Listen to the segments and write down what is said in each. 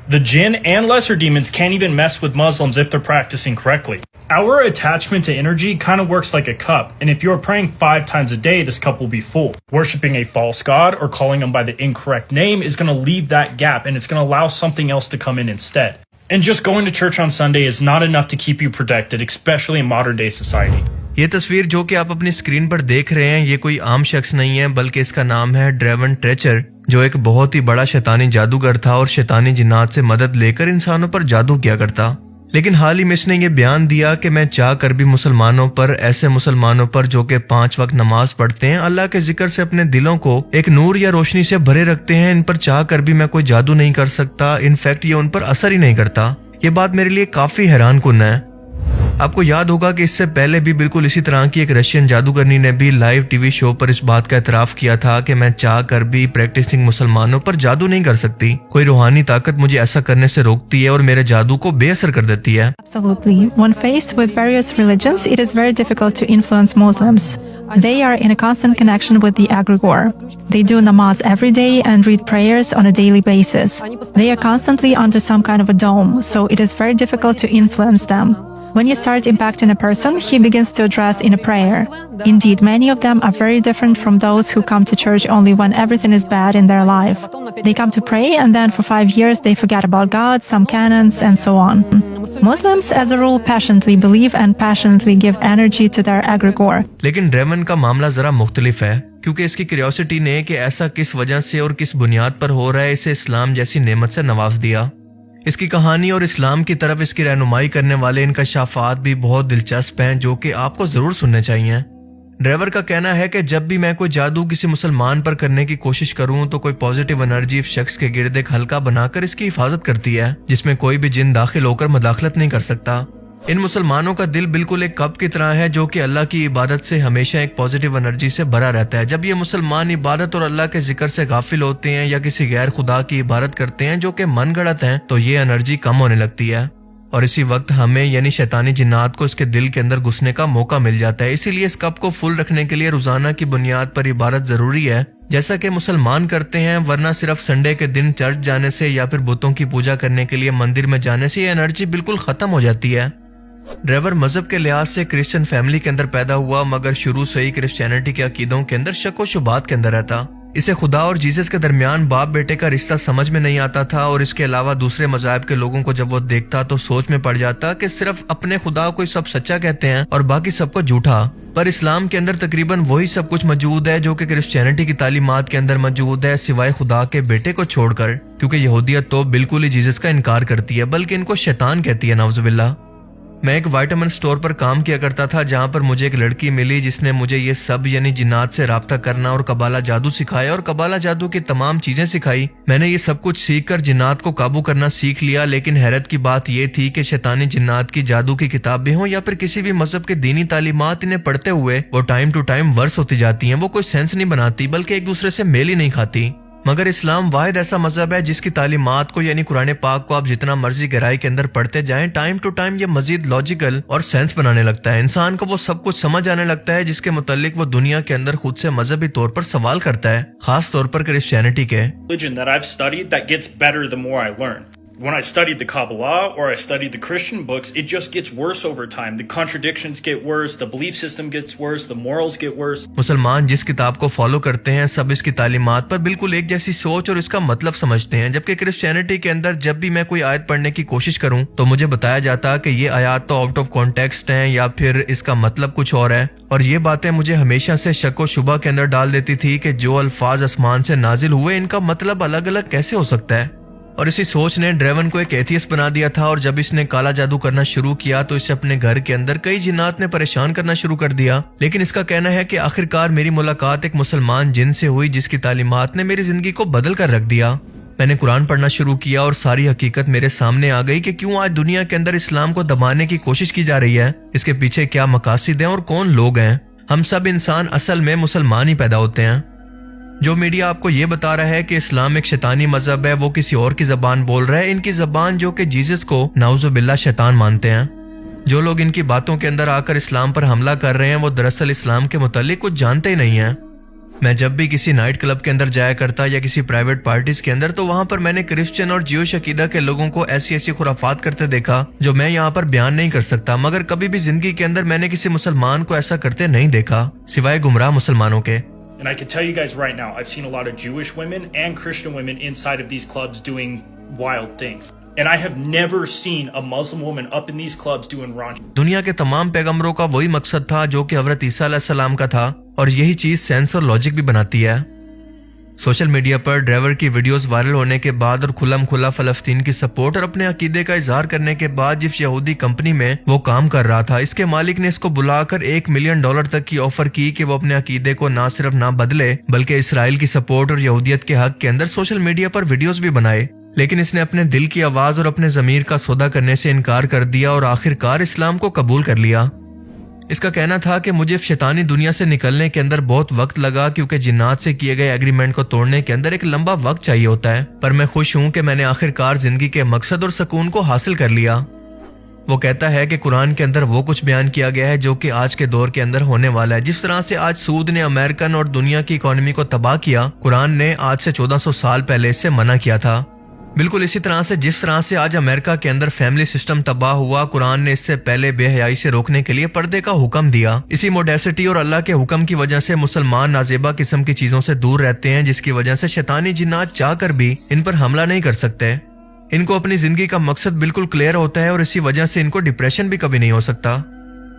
The jinn and lesser demons can't even mess with Muslims if they're practicing correctly. Our attachment to energy kind of works like a cup, and if you're praying 5 times a day, this cup will be full. Worshipping a false god or calling him by the incorrect name is going to leave that gap, and it's going to allow something else to come in instead. And just going to church on Sunday is not enough to keep you protected, especially in modern day society. یہ تصویر جو کہ آپ اپنی screen پر دیکھ رہے ہیں یہ کوئی عام شخص نہیں ہے بلکہ اس کا نام ہے ڈریون ٹریچر، جو ایک بہت ہی بڑا شیطانی جادوگر تھا اور شیطانی جنات سے مدد لے کر انسانوں پر جادو کیا کرتا. لیکن حال ہی میں اس نے یہ بیان دیا کہ میں چاہ کر بھی مسلمانوں پر، ایسے مسلمانوں پر جو کہ 5 وقت نماز پڑھتے ہیں، اللہ کے ذکر سے اپنے دلوں کو ایک نور یا روشنی سے بھرے رکھتے ہیں، ان پر چاہ کر بھی میں کوئی جادو نہیں کر سکتا، انفیکٹ یہ ان پر اثر ہی نہیں کرتا. یہ بات میرے لیے کافی حیران کن ہے. آپ کو یاد ہوگا کہ اس سے پہلے بھی بالکل اسی طرح کی ایک رشین جادوگرنی نے بھی لائیو ٹی وی شو پر اس بات کا اعتراف کیا تھا کہ میں چاہ کر بھی پریکٹسنگ مسلمانوں پر جادو نہیں کر سکتی، کوئی روحانی طاقت مجھے ایسا کرنے سے روکتی ہے اور میرے جادو کو بے اثر کر دیتی ہے. Absolutely. When faced with various religions, it is very difficult to influence Muslims. They are in a constant connection with the egregore. They do namaz every day and read prayers on a daily basis. They are constantly under some kind of a dome, so it is very difficult to influence them. When you start impacting a person, he begins to address in a prayer. Indeed, many of them are very different from those who come to church only when everything is bad in their life. They come to pray and then for 5 years they forget about God, some canons, and so on. Muslims, as a rule, passionately believe and passionately give energy to their egregore. لیکن driven کا معاملہ ذرا مختلف ہے، کیونکہ اس کی curiosity نے کہ ایسا کس وجہ سے اور کس بنیاد پر ہو رہا ہے اسے اسلام جیسی نعمت سے نواز دیا. اس کی کہانی اور اسلام کی طرف اس کی رہنمائی کرنے والے انکشافات بھی بہت دلچسپ ہیں جو کہ آپ کو ضرور سننے چاہیے. ڈرائیور کا کہنا ہے کہ جب بھی میں کوئی جادو کسی مسلمان پر کرنے کی کوشش کروں تو کوئی پازیٹیو انرجی اس شخص کے گرد ایک حلقہ بنا کر اس کی حفاظت کرتی ہے جس میں کوئی بھی جن داخل ہو کر مداخلت نہیں کر سکتا. ان مسلمانوں کا دل بالکل ایک کپ کی طرح ہے جو کہ اللہ کی عبادت سے ہمیشہ ایک پازیٹیو انرجی سے بھرا رہتا ہے. جب یہ مسلمان عبادت اور اللہ کے ذکر سے غافل ہوتے ہیں یا کسی غیر خدا کی عبادت کرتے ہیں جو کہ من گھڑت ہیں تو یہ انرجی کم ہونے لگتی ہے اور اسی وقت ہمیں یعنی شیطانی جنات کو اس کے دل کے اندر گھسنے کا موقع مل جاتا ہے. اسی لیے اس کپ کو فل رکھنے کے لیے روزانہ کی بنیاد پر عبادت ضروری ہے جیسا کہ مسلمان کرتے ہیں، ورنہ صرف سنڈے کے دن چرچ جانے سے یا پھر بتوں کی پوجا کرنے کے لیے مندر میں جانے سے یہ انرجی بالکل ختم ہو جاتی ہے. ڈرائیور مذہب کے لحاظ سے کرسچن فیملی کے اندر پیدا ہوا مگر شروع سے ہی کرسچینٹی کے عقیدوں کے اندر شک و شبہات کے اندر رہتا. اسے خدا اور جیسس کے درمیان باپ بیٹے کا رشتہ سمجھ میں نہیں آتا تھا اور اس کے علاوہ دوسرے مذاہب کے لوگوں کو جب وہ دیکھتا تو سوچ میں پڑ جاتا کہ صرف اپنے خدا کو سب سچا کہتے ہیں اور باقی سب کو جھوٹا. پر اسلام کے اندر تقریباً وہی سب کچھ موجود ہے جو کہ کرسچینٹی کی تعلیمات کے اندر موجود ہے سوائے خدا کے بیٹے کو چھوڑ کر، کیونکہ یہودیت تو بالکل ہی جیسس کا انکار کرتی ہے بلکہ ان کو شیطان کہتی ہے نعوذ باللہ. میں ایک وائٹامن سٹور پر کام کیا کرتا تھا جہاں پر مجھے ایک لڑکی ملی جس نے مجھے یہ سب یعنی جنات سے رابطہ کرنا اور قبالہ جادو سکھایا اور قبالہ جادو کی تمام چیزیں سکھائی. میں نے یہ سب کچھ سیکھ کر جنات کو قابو کرنا سیکھ لیا، لیکن حیرت کی بات یہ تھی کہ شیطانی جنات کی جادو کی کتابیں ہوں یا پھر کسی بھی مذہب کے دینی تعلیمات انہیں پڑھتے ہوئے وہ ٹائم ٹو ٹائم ورس ہوتی جاتی ہیں. وہ کوئی سینس نہیں بناتی بلکہ ایک دوسرے سے میل ہی نہیں کھاتی. مگر اسلام واحد ایسا مذہب ہے جس کی تعلیمات کو یعنی قرآن پاک کو آپ جتنا مرضی گہرائی کے اندر پڑھتے جائیں ٹائم ٹو ٹائم یہ مزید لاجیکل اور سینس بنانے لگتا ہے. انسان کو وہ سب کچھ سمجھ آنے لگتا ہے جس کے متعلق وہ دنیا کے اندر خود سے مذہبی طور پر سوال کرتا ہے، خاص طور پر کرسچینٹی کے. When I studied the Kabbalah or I studied the Christian books, it just gets worse over time. The contradictions get worse, the belief system gets worse, the morals get worse. مسلمان جس کتاب کو follow کرتے ہیں سب اس کی تعلیمات پر بالکل ایک جیسی سوچ اور اس کا مطلب سمجھتے ہیں، جبکہ کرسچینٹی کے اندر جب بھی میں کوئی آیت پڑھنے کی کوشش کروں تو مجھے بتایا جاتا کہ یہ آیات تو آؤٹ آف کانٹیکسٹ ہیں یا پھر اس کا مطلب کچھ اور ہے. اور یہ باتیں مجھے ہمیشہ سے شک و شبہ کے اندر ڈال دیتی تھی کہ جو الفاظ آسمان سے نازل ہوئے ان کا مطلب الگ الگ کیسے ہو سکتا ہے. اور اسی سوچ نے ڈریون کو ایک ایتھیسٹ بنا دیا تھا اور جب اس نے کالا جادو کرنا شروع کیا تو اسے اپنے گھر کے اندر کئی جنات نے پریشان کرنا شروع کر دیا. لیکن اس کا کہنا ہے کہ آخرکار میری ملاقات ایک مسلمان جن سے ہوئی جس کی تعلیمات نے میری زندگی کو بدل کر رکھ دیا. میں نے قرآن پڑھنا شروع کیا اور ساری حقیقت میرے سامنے آ گئی کہ کیوں آج دنیا کے اندر اسلام کو دبانے کی کوشش کی جا رہی ہے، اس کے پیچھے کیا مقاصد ہیں اور کون لوگ ہیں. ہم سب انسان اصل میں مسلمان ہی پیدا ہوتے ہیں. جو میڈیا آپ کو یہ بتا رہا ہے کہ اسلام ایک شیطانی مذہب ہے وہ کسی اور کی زبان بول رہا ہے، ان کی زبان جو کہ جیسس کو نعوذ باللہ شیطان مانتے ہیں. جو لوگ ان کی باتوں کے اندر آ کر اسلام پر حملہ کر رہے ہیں وہ دراصل اسلام کے متعلق کچھ جانتے ہی نہیں ہیں. میں جب بھی کسی نائٹ کلب کے اندر جایا کرتا یا کسی پرائیویٹ پارٹیز کے اندر تو وہاں پر میں نے کرسچن اور جیوش عقیدہ کے لوگوں کو ایسی خرافات کرتے دیکھا جو میں یہاں پر بیان نہیں کر سکتا، مگر کبھی بھی زندگی کے اندر میں نے کسی مسلمان کو ایسا کرتے نہیں دیکھا سوائے گمراہ مسلمانوں کے۔ And I can tell you guys right now, I've seen a lot of Jewish women and Christian women inside of these clubs doing wild things. And I have never seen a Muslim woman up in these clubs doing raunchy. دنیا کے تمام پیغمبروں کا وہی مقصد تھا جو کہ حضرت عیسیٰ علیہ السلام کا تھا، اور یہی چیز سینس اور لاجک بھی بناتی ہے۔ سوشل میڈیا پر ڈرائیور کی ویڈیوز وائرل ہونے کے بعد اور کھلم کھلا فلسطین کی سپورٹ اور اپنے عقیدے کا اظہار کرنے کے بعد جس یہودی کمپنی میں وہ کام کر رہا تھا، اس کے مالک نے اس کو بلا کر $1 ملین تک کی آفر کی کہ وہ اپنے عقیدے کو نہ صرف نہ بدلے بلکہ اسرائیل کی سپورٹ اور یہودیت کے حق کے اندر سوشل میڈیا پر ویڈیوز بھی بنائے، لیکن اس نے اپنے دل کی آواز اور اپنے ضمیر کا سودا کرنے سے انکار کر دیا اور آخرکار اسلام کو قبول کر لیا۔ اس کا کہنا تھا کہ مجھے شیطانی دنیا سے نکلنے کے اندر بہت وقت لگا کیونکہ جنات سے کیے گئے ایگریمنٹ کو توڑنے کے اندر ایک لمبا وقت چاہیے ہوتا ہے، پر میں خوش ہوں کہ میں نے آخرکار زندگی کے مقصد اور سکون کو حاصل کر لیا۔ وہ کہتا ہے کہ قرآن کے اندر وہ کچھ بیان کیا گیا ہے جو کہ آج کے دور کے اندر ہونے والا ہے۔ جس طرح سے آج سود نے امریکن اور دنیا کی اکانومی کو تباہ کیا، قرآن نے آج سے 1400 سال پہلے اس سے منع کیا تھا۔ بالکل اسی طرح سے جس طرح سے آج امریکہ کے اندر فیملی سسٹم تباہ ہوا، قرآن نے اس سے پہلے بے حیائی سے روکنے کے لیے پردے کا حکم دیا۔ اسی موڈیسٹی اور اللہ کے حکم کی وجہ سے مسلمان نازیبا قسم کی چیزوں سے دور رہتے ہیں، جس کی وجہ سے شیطانی جنات چاہ کر بھی ان پر حملہ نہیں کر سکتے۔ ان کو اپنی زندگی کا مقصد بالکل کلیئر ہوتا ہے اور اسی وجہ سے ان کو ڈپریشن بھی کبھی نہیں ہو سکتا۔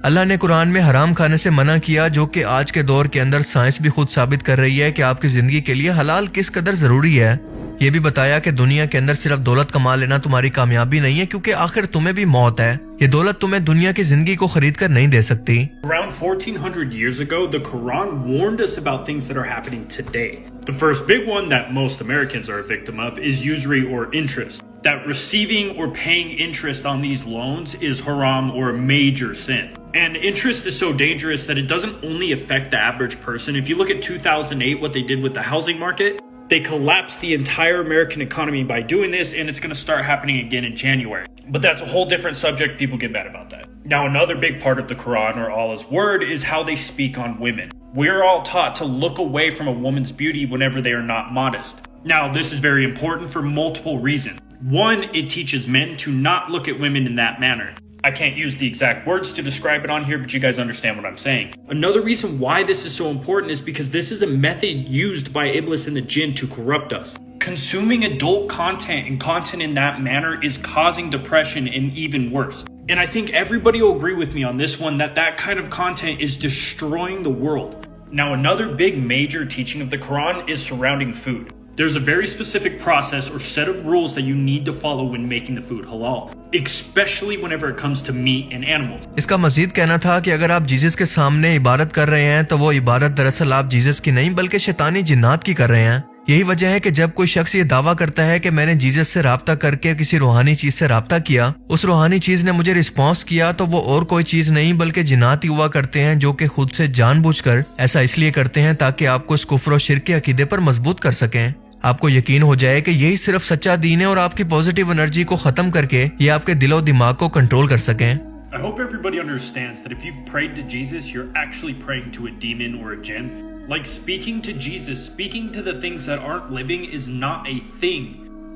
اللہ نے قرآن میں حرام کھانے سے منع کیا، جو کہ آج کے دور کے اندر سائنس بھی خود ثابت کر رہی ہے کہ آپ کی زندگی کے لیے حلال کس قدر ضروری ہے۔ یہ بھی بتایا کہ دنیا کے اندر صرف دولت کما لینا تمہاری کامیابی نہیں ہے، کیونکہ آخر تمہیں بھی موت ہے۔ یہ دولت تمہیں دنیا کی زندگی کو خرید کر نہیں دے سکتی۔ Around 1400 years ago, the Quran warned us about things that are happening today. The first big one that most Americans are a victim of is usury or interest. That receiving or paying interest on these loans is haram or a major sin. And interest is so dangerous that it doesn't only affect the average person. If you look at 2008, what they did with the housing market, they collapsed the entire American economy by doing this, and it's going to start happening again in January. But that's a whole different subject. People get mad about that. Now, another big part of the Quran or Allah's word is how they speak on women. We're all taught to look away from a woman's beauty whenever they are not modest. Now, this is very important for multiple reasons. One, it teaches men to not look at women in that manner. I can't use the exact words to describe it on here, but you guys understand what I'm saying. Another reason why this is so important is because this is a method used by Iblis and the jinn to corrupt us. Consuming adult content and content in that manner is causing depression and even worse. And I think everybody will agree with me on this one that that kind of content is destroying the world. Now, another big major teaching of the Quran is surrounding food. There's a very specific process or set of rules that you need to follow when making the food halal, especially whenever it comes to meat and animals. اس کا مزید کہنا تھا کہ اگر آپ Jesus کے سامنے عبادت کر رہے ہیں تو وہ عبادت دراصل آپ جیزس کی نہیں بلکہ شیطانی جنات کی کر رہے ہیں۔ یہی وجہ ہے کہ جب کوئی شخص یہ دعویٰ کرتا ہے کہ میں نے جیزس سے رابطہ کر کے کسی روحانی چیز سے رابطہ کیا، اس روحانی چیز نے مجھے رسپانس کیا، تو وہ اور کوئی چیز نہیں بلکہ جنات ہی ہوا کرتے ہیں، جو کہ خود سے جان بوجھ کر ایسا اس لیے کرتے ہیں تاکہ آپ کو اس کفر و شرک کے عقیدے پر مضبوط کر سکیں۔ آپ کو یقین ہو جائے کہ یہی صرف سچا دین ہے اور آپ کی پازیٹیو انرجی کو ختم کر کے یہ آپ کے دل و دماغ کو کنٹرول کر سکیں۔ I hope everybody understands that if you've prayed to Jesus, you're actually praying to a demon or a jinn. Like speaking to Jesus, speaking to the things that aren't living is not a thing.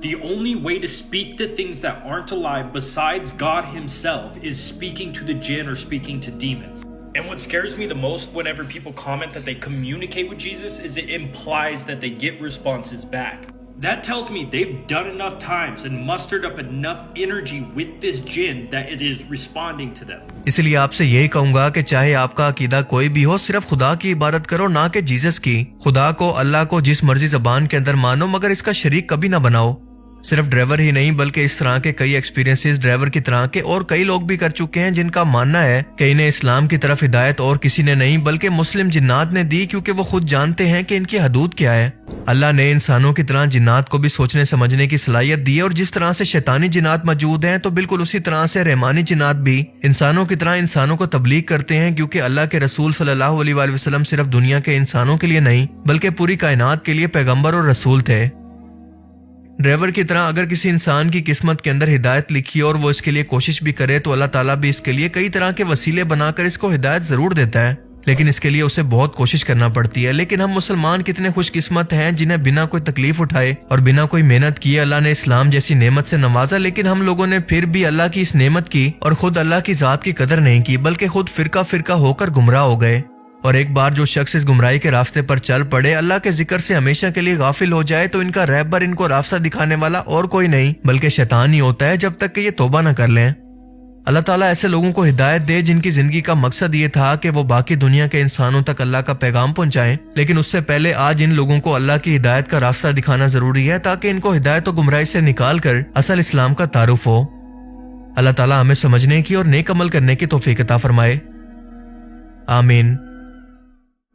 The only way to speak to things that aren't alive besides God himself is speaking to the jinn or speaking to demons. And what scares me the most whenever people comment that they communicate with Jesus is it implies that they get responses back. That tells me they've done enough times and mustered up enough energy with this jinn that it is responding to them. اس لیے آپ سے یہی کہوں گا کہ چاہے آپ کا عقیدہ کوئی بھی ہو، صرف خدا کی عبادت کرو، نہ کہ جیزس کی۔ خدا کو، اللہ کو جس مرضی زبان کے اندر مانو، مگر اس کا شریک کبھی نہ بناؤ۔ صرف ڈرائیور ہی نہیں بلکہ اس طرح کے کئی ایکسپیرینسز ڈرائیور کی طرح کے اور کئی لوگ بھی کر چکے ہیں، جن کا ماننا ہے کہ انہیں اسلام کی طرف ہدایت اور کسی نے نہیں بلکہ مسلم جنات نے دی، کیونکہ وہ خود جانتے ہیں کہ ان کی حدود کیا ہے۔ اللہ نے انسانوں کی طرح جنات کو بھی سوچنے سمجھنے کی صلاحیت دی ہے، اور جس طرح سے شیطانی جنات موجود ہیں تو بالکل اسی طرح سے رحمانی جنات بھی انسانوں کی طرح انسانوں کو تبلیغ کرتے ہیں، کیونکہ اللہ کے رسول صلی اللہ علیہ وآلہ وسلم صرف دنیا کے انسانوں کے لیے نہیں بلکہ پوری کائنات کے لیے پیغمبر اور رسول تھے۔ ڈرائیور کی طرح اگر کسی انسان کی قسمت کے اندر ہدایت لکھی اور وہ اس کے لیے کوشش بھی کرے تو اللہ تعالیٰ بھی اس کے لیے کئی طرح کے وسیلے بنا کر اس کو ہدایت ضرور دیتا ہے، لیکن اس کے لیے اسے بہت کوشش کرنا پڑتی ہے. لیکن ہم مسلمان کتنے خوش قسمت ہیں جنہیں بنا کوئی تکلیف اٹھائے اور بنا کوئی محنت کیے اللہ نے اسلام جیسی نعمت سے نوازا. لیکن ہم لوگوں نے پھر بھی اللہ کی اس نعمت کی اور خود اللہ کی ذات کی قدر نہیں کی، بلکہ خود فرقہ فرقہ ہو کر گمراہ ہو گئے. اور ایک بار جو شخص اس گمراہی کے راستے پر چل پڑے، اللہ کے ذکر سے ہمیشہ کے لیے غافل ہو جائے، تو ان کا رہبر، ان کو راستہ دکھانے والا اور کوئی نہیں بلکہ شیطان ہی ہوتا ہے، جب تک کہ یہ توبہ نہ کر لیں. اللہ تعالیٰ ایسے لوگوں کو ہدایت دے جن کی زندگی کا مقصد یہ تھا کہ وہ باقی دنیا کے انسانوں تک اللہ کا پیغام پہنچائیں. لیکن اس سے پہلے آج ان لوگوں کو اللہ کی ہدایت کا راستہ دکھانا ضروری ہے تاکہ ان کو ہدایت و گمراہی سے نکال کر اصل اسلام کا تعارف ہو. اللہ تعالیٰ ہمیں سمجھنے کی اور نیک عمل کرنے کی توفیق عطا فرمائے. آمین.